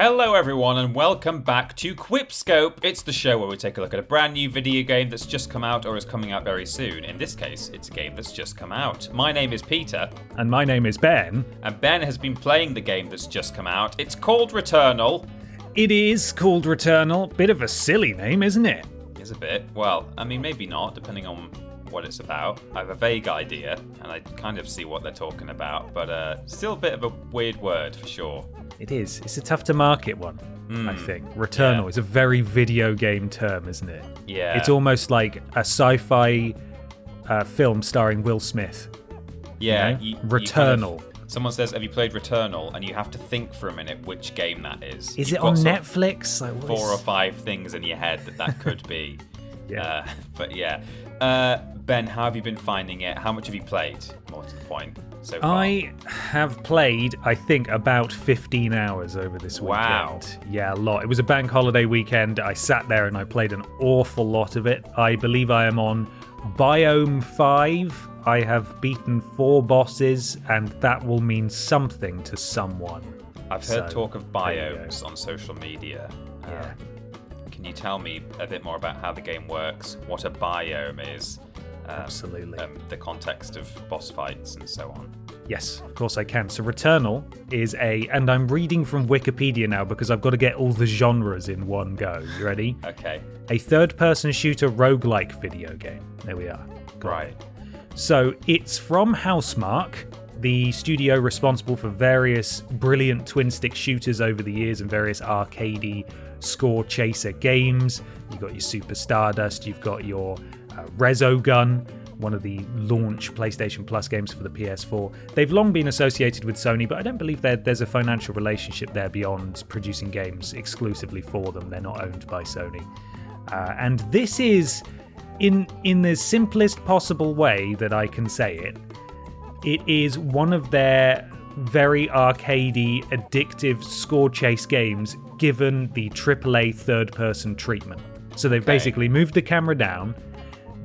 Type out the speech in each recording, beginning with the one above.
Hello everyone and welcome back to QuipScope. It's the show where we take a look at a brand new video game that's just come out or is coming out very soon. In this case, it's a game that's just come out. My name is Peter. And my name is Ben. And Ben has been playing the game that's just come out. It's called Returnal. It is called Returnal. Bit of a silly name, isn't it? It's a bit. Well, I mean, maybe not, depending on what it's about. I have a vague idea, and I kind of see what they're talking about, but still a bit of a weird word for sure. It is. It's a tough to market one, I think. Returnal is a very video game term, isn't it? Yeah. It's almost like a sci-fi film starring Will Smith. Yeah. Returnal. Someone says, have you played Returnal? And you have to think for a minute which game that is. Is it on Netflix? Like, 4 or 5 things in your head that could be. Yeah. But yeah. Ben, how have you been finding it? How much have you played, more to the point, so far? I have played, I think, about 15 hours over this weekend. Wow. Yeah, a lot. It was a bank holiday weekend. I sat there and I played an awful lot of it. I believe I am on Biome 5. I have beaten 4 bosses, and that will mean something to someone. I've heard talk of biomes on social media. Yeah. Can you tell me a bit more about how the game works, what a biome is? Absolutely. The context of boss fights and so on. Yes, of course I can. So Returnal is and I'm reading from Wikipedia now because I've got to get all the genres in one go. You ready? Okay. A third-person shooter roguelike video game. There we are. Right. So it's from Housemarque, the studio responsible for various brilliant twin-stick shooters over the years and various arcadey score chaser games. You've got your Super Stardust, you've got your Resogun, one of the launch PlayStation Plus games for the PS4. They've long been associated with Sony, but I don't believe there's a financial relationship there beyond producing games exclusively for them. They're not owned by Sony. And this is, in the simplest possible way that I can say it, it is one of their very arcadey, addictive score chase games given the AAA third-person treatment. So they've basically moved the camera down,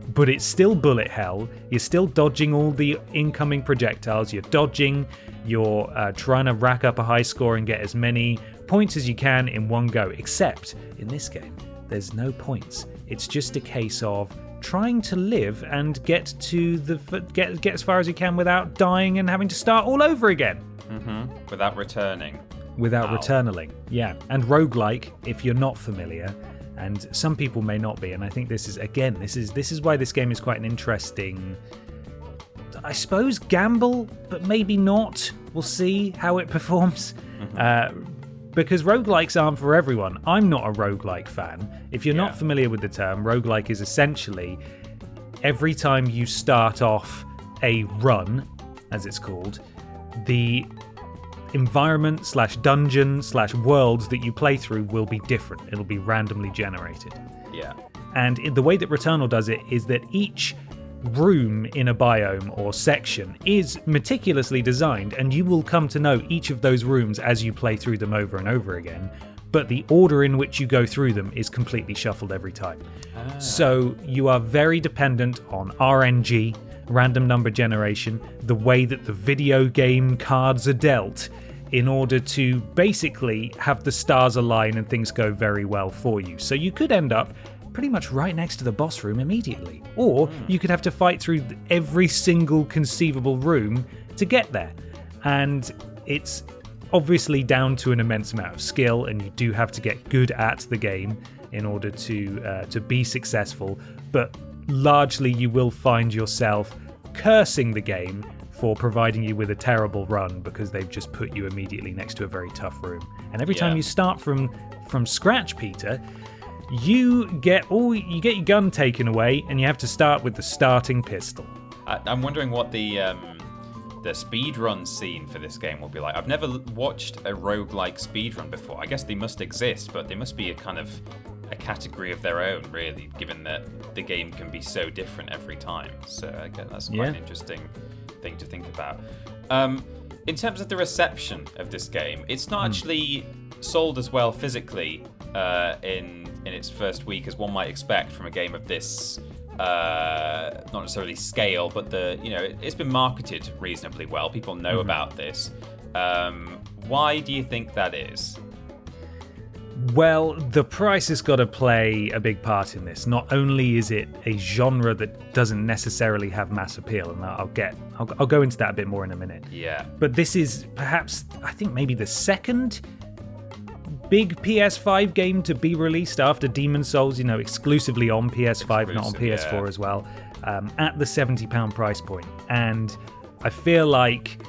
but it's still bullet hell. You're still dodging all the incoming projectiles. You're dodging. You're trying to rack up a high score and get as many points as you can in one go. Except in this game, there's no points. It's just a case of trying to live and get as far as you can without dying and having to start all over again. Mm-hmm. Without returning. Without returnaling, yeah. And roguelike, if you're not familiar, and some people may not be, and I think this is why this game is quite an interesting, I suppose, gamble, but maybe not. We'll see how it performs. Because roguelikes aren't for everyone. I'm not a roguelike fan. If you're not familiar with the term, roguelike is essentially every time you start off a run, as it's called, the environment / dungeon / worlds that you play through will be different. It'll be randomly generated. Yeah. And the way that Returnal does it is that each room in a biome or section is meticulously designed, and you will come to know each of those rooms as you play through them over and over again. But the order in which you go through them is completely shuffled every time. So you are very dependent on RNG, random number generation, the way that the video game cards are dealt, in order to basically have the stars align and things go very well for you. So you could end up pretty much right next to the boss room immediately. Or you could have to fight through every single conceivable room to get there. And it's obviously down to an immense amount of skill, and you do have to get good at the game in order to be successful. But largely you will find yourself cursing the game for providing you with a terrible run because they've just put you immediately next to a very tough room. And every time you start from scratch, Peter, you get your gun taken away and you have to start with the starting pistol. I'm wondering what the speedrun scene for this game will be like. I've never watched a roguelike speedrun before. I guess they must exist, but they must be a kind of a category of their own, really, given that the game can be so different every time. So I guess that's quite an interesting thing to think about. In terms of the reception of this game, it's not actually sold as well physically in its first week as one might expect from a game of this not necessarily scale, but it's been marketed reasonably well. People know about this. Why do you think that is? Well, the price has got to play a big part in this. Not only is it a genre that doesn't necessarily have mass appeal, and I'll go into that a bit more in a minute. Yeah. But this is perhaps, I think, maybe the second big PS5 game to be released after Demon's Souls, exclusively on PS5, not on PS4 as well, at the £70 price point. And I feel like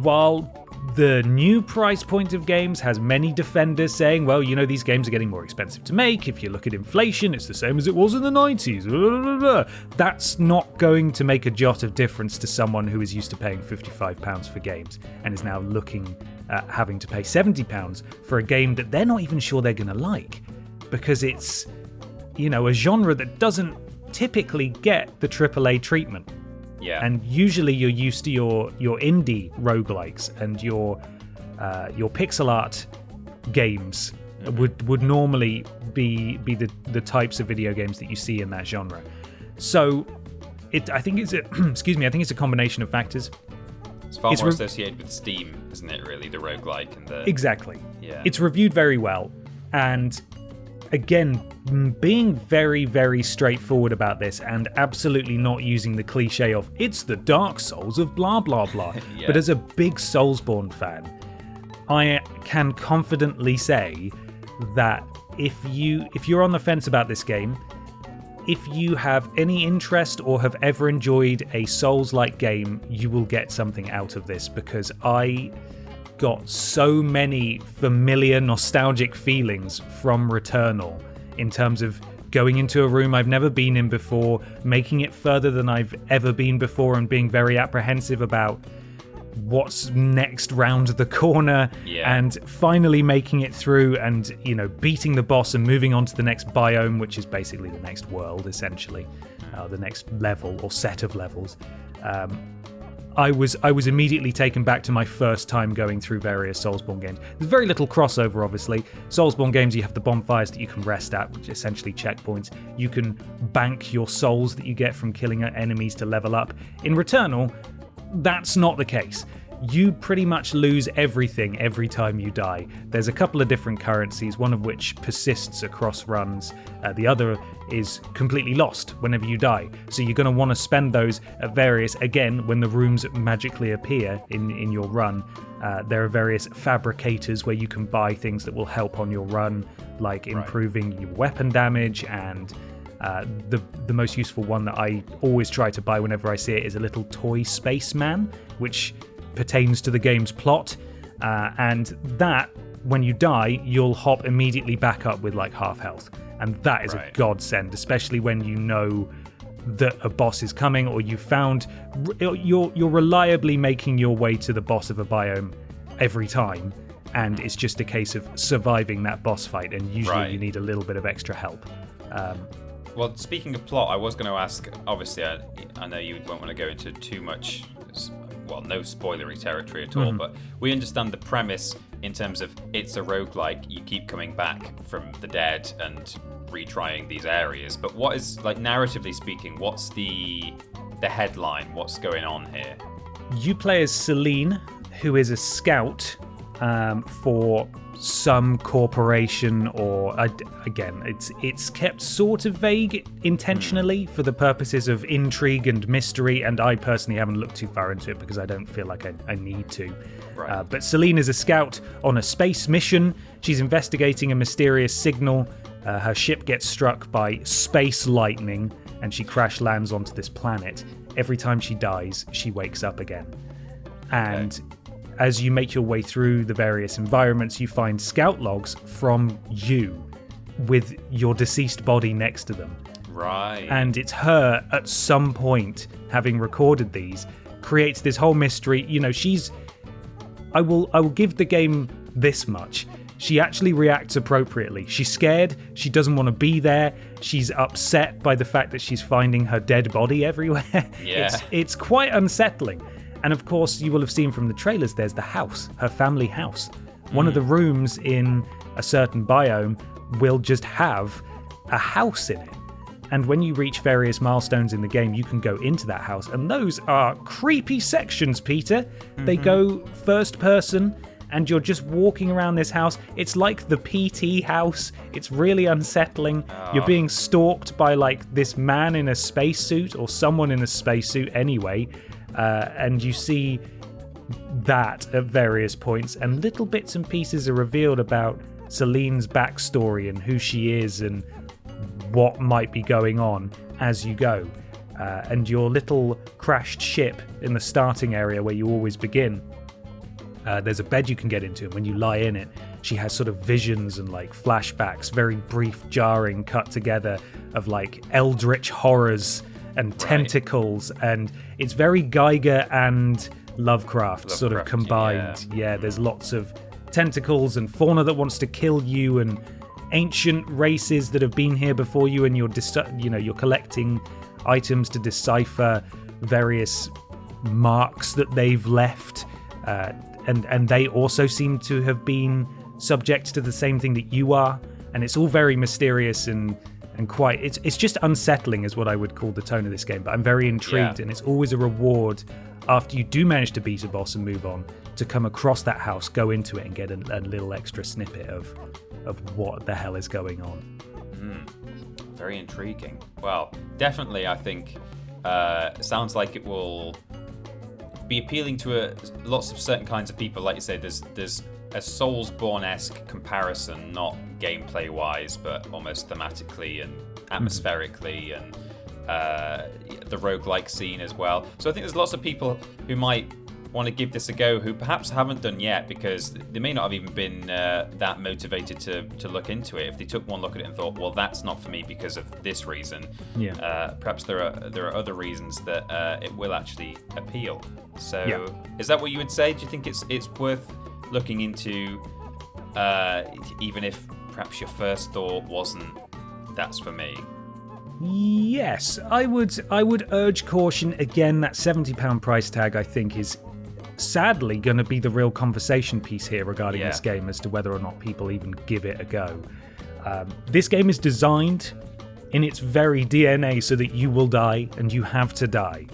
while the new price point of games has many defenders saying, well, these games are getting more expensive to make. If you look at inflation, it's the same as it was in the 90s. Blah, blah, blah. That's not going to make a jot of difference to someone who is used to paying £55 for games and is now looking at having to pay £70 for a game that they're not even sure they're going to like, because it's, a genre that doesn't typically get the AAA treatment. Yeah. And usually you're used to your indie roguelikes and your pixel art games would normally be the types of video games that you see in that genre. So I think it's a combination of factors. It's far more associated with Steam, isn't it, really, the roguelike and the... Exactly. Yeah. It's reviewed very well, and again, being very, very straightforward about this and absolutely not using the cliche of it's the Dark Souls of blah, blah, blah. Yeah. But as a big Soulsborne fan, I can confidently say that if you're on the fence about this game, if you have any interest or have ever enjoyed a Souls-like game, you will get something out of this, because I got so many familiar, nostalgic feelings from Returnal in terms of going into a room I've never been in before, making it further than I've ever been before, and being very apprehensive about what's next round the corner, and finally making it through and, beating the boss and moving on to the next biome, which is basically the next world, essentially, the next level or set of levels. I was immediately taken back to my first time going through various Soulsborne games. There's very little crossover, obviously. Soulsborne games, you have the bonfires that you can rest at, which are essentially checkpoints. You can bank your souls that you get from killing enemies to level up. In Returnal, that's not the case. You pretty much lose everything every time you die. There's a couple of different currencies, one of which persists across runs. The other is completely lost whenever you die. So you're going to want to spend those at various, again, when the rooms magically appear in your run. There are various fabricators where you can buy things that will help on your run, like improving your weapon damage, and the most useful one that I always try to buy whenever I see it is a little toy spaceman, which pertains to the game's plot, and that, when you die, you'll hop immediately back up with like half health, and that is a godsend, especially when you know that a boss is coming, or you're reliably making your way to the boss of a biome every time, and it's just a case of surviving that boss fight, and usually you need a little bit of extra help. Well, speaking of plot, I was going to ask, obviously I know you won't want to go into too much, no spoilery territory at all, but we understand the premise in terms of it's a roguelike, you keep coming back from the dead and retrying these areas. But what is, narratively speaking, what's the headline? What's going on here? You play as Selene, who is a scout for some corporation, or again, it's kept sort of vague intentionally for the purposes of intrigue and mystery, and I personally haven't looked too far into it because I don't feel like I need to. But Selene is a scout on a space mission. She's investigating a mysterious signal. Her ship gets struck by space lightning and she crash lands onto this planet. Every time she dies, she wakes up again. And as you make your way through the various environments, you find scout logs from you with your deceased body next to them. Right. And it's her, at some point, having recorded these, creates this whole mystery. I will give the game this much. She actually reacts appropriately. She's scared. She doesn't want to be there. She's upset by the fact that she's finding her dead body everywhere. Yeah. It's quite unsettling. And of course, you will have seen from the trailers, there's the house, her family house. One of the rooms in a certain biome will just have a house in it. And when you reach various milestones in the game, you can go into that house. And those are creepy sections, Peter. They go first person, and you're just walking around this house. It's like the PT house. It's really unsettling. You're being stalked by like this man in a spacesuit, or someone in a spacesuit anyway, and you see that at various points, and little bits and pieces are revealed about Selene's backstory and who she is and what might be going on as you go. And your little crashed ship in the starting area where you always begin, there's a bed you can get into, and when you lie in it, she has sort of visions and like flashbacks, very brief, jarring, cut together of like eldritch horrors and tentacles, and it's very Geiger and Lovecraft sort of combined. Yeah, there's lots of tentacles and fauna that wants to kill you, and ancient races that have been here before you, and you're collecting items to decipher various marks that they've left, and they also seem to have been subject to the same thing that you are, and it's all very mysterious and quite it's just unsettling is what I would call the tone of this game. But I'm very intrigued, and it's always a reward after you do manage to beat a boss and move on to come across that house, go into it, and get a little extra snippet of what the hell is going on. Very intriguing. Well, definitely, I think sounds like it will be appealing to lots of certain kinds of people. Like you say, there's a Soulsborne-esque comparison, not gameplay-wise, but almost thematically and atmospherically, and the roguelike scene as well. So I think there's lots of people who might want to give this a go who perhaps haven't done yet, because they may not have even been that motivated to look into it. If they took one look at it and thought, well, that's not for me because of this reason, perhaps there are other reasons that it will actually appeal. So is that what you would say? Do you think it's worth looking into, even if perhaps your first thought wasn't, that's for me? Yes, I would urge caution. Again, that £70 price tag I think is sadly going to be the real conversation piece here regarding this game, as to whether or not people even give it a go. This game is designed in its very DNA so that you will die, and you have to die.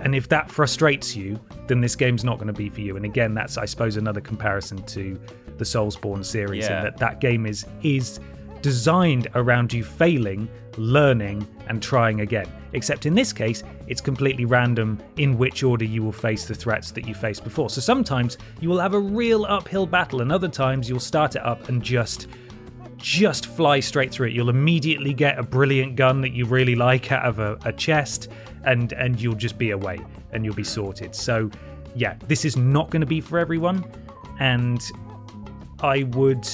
And if that frustrates you, then this game's not going to be for you. And again, that's, I suppose, another comparison to the Soulsborne series, in that game is designed around you failing, learning, and trying again. Except in this case, it's completely random in which order you will face the threats that you faced before. So sometimes you will have a real uphill battle, and other times you'll start it up and just fly straight through it. You'll immediately get a brilliant gun that you really like out of a chest, and you'll just be away, and you'll be sorted. So yeah, this is not going to be for everyone, and I would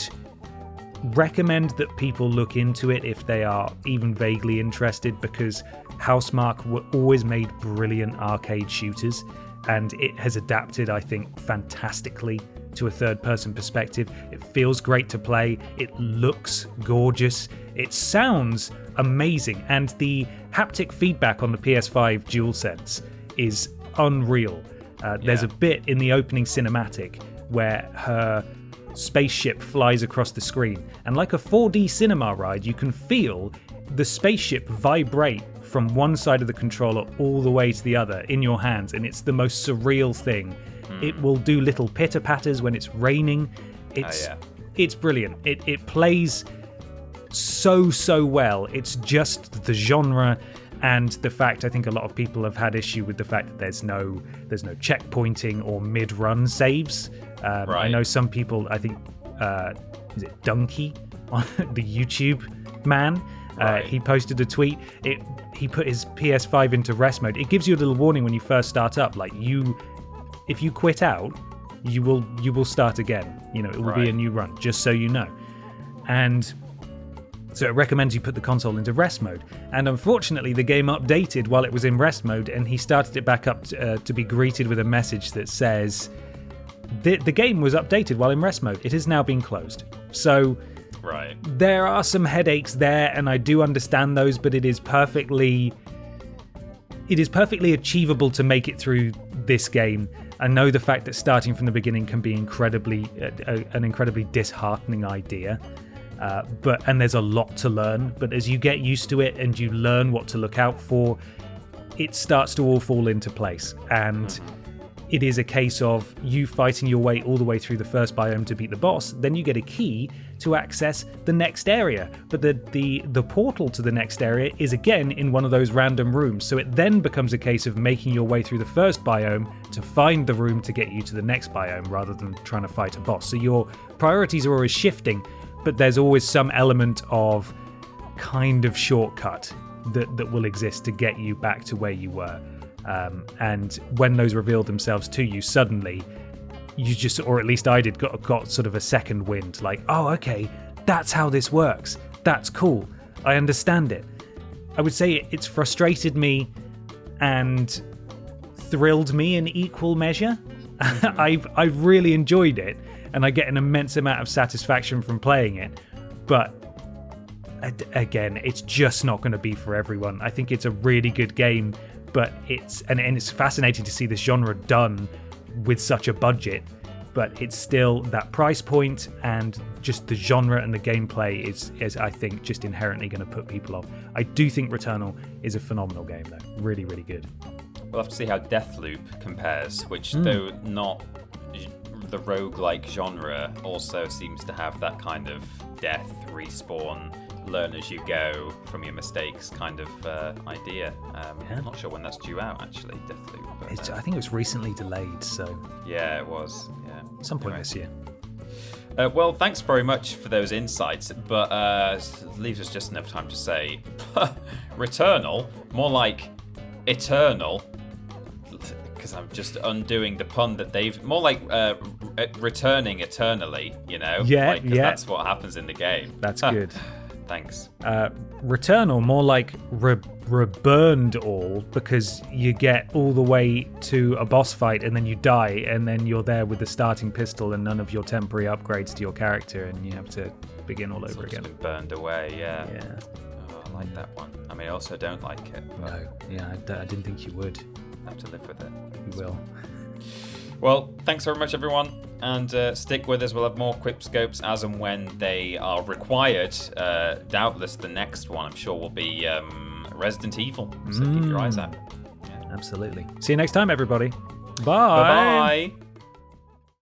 recommend that people look into it if they are even vaguely interested, because Housemarque always made brilliant arcade shooters, and it has adapted, I think, fantastically to a third-person perspective. It feels great to play, it looks gorgeous, it sounds amazing, and the haptic feedback on the PS5 DualSense is unreal. There's a bit in the opening cinematic where her spaceship flies across the screen, and like a 4D cinema ride, you can feel the spaceship vibrate from one side of the controller all the way to the other in your hands, and it's the most surreal thing. It will do little pitter-patters when it's raining. It's brilliant. It plays so well. It's just the genre, and the fact, I think a lot of people have had issue with the fact that there's no checkpointing or mid-run saves. I know some people, I think, is it Donkey, on the YouTube man? He posted a tweet. He put his PS5 into rest mode. It gives you a little warning when you first start up, like if you quit out, you will start again. It will be a new run, just so you know. And so it recommends you put the console into rest mode. And unfortunately, the game updated while it was in rest mode, and he started it back up to be greeted with a message that says, the game was updated while in rest mode. It has now been closed. So there are some headaches there, and I do understand those, but it is perfectly achievable to make it through this game. I know the fact that starting from the beginning can be an incredibly disheartening idea. And there's a lot to learn, but as you get used to it and you learn what to look out for, it starts to all fall into place. And it is a case of you fighting your way all the way through the first biome to beat the boss. Then you get a key to access the next area. But the portal to the next area is again in one of those random rooms. So it then becomes a case of making your way through the first biome to find the room to get you to the next biome rather than trying to fight a boss. So your priorities are always shifting, but there's always some element of kind of shortcut that will exist to get you back to where you were. And when those revealed themselves to you, suddenly you just, or at least I did, got sort of a second wind. Like, oh, okay, that's how this works. That's cool. I understand it. I would say it's frustrated me and thrilled me in equal measure. I've really enjoyed it, and I get an immense amount of satisfaction from playing it. But again, it's just not going to be for everyone. I think it's a really good game. But it's fascinating to see this genre done with such a budget, but it's still that price point, and just the genre and the gameplay is I think just inherently going to put people off. I do think Returnal is a phenomenal game though, really, really good. We'll have to see how Deathloop compares, which though not the roguelike genre, also seems to have that kind of death, respawn, learn as you go from your mistakes kind of idea. I'm not sure when that's due out, actually, Deathloop. But, I think it was recently delayed, so... Yeah, it was. Yeah. Some point this year. Well, thanks very much for those insights, but leaves us just enough time to say Returnal, more like Eternal, because I'm just undoing the pun that they've... More like returning eternally, you know? Yeah, That's what happens in the game. That's good. Thanks. Returnal, more like reburned all, because you get all the way to a boss fight and then you die, and then you're there with the starting pistol and none of your temporary upgrades to your character, and you have to begin all over again. Been burned away, yeah. Yeah. I like that one. I mean, I also don't like it. No, yeah, I didn't think you would. Have to live with it. You will. Well, thanks very much, everyone, and stick with us. We'll have more QuipScopes as and when they are required. Doubtless the next one, I'm sure, will be Resident Evil, so keep your eyes out. Absolutely. See you next time, everybody. Bye. Bye-bye.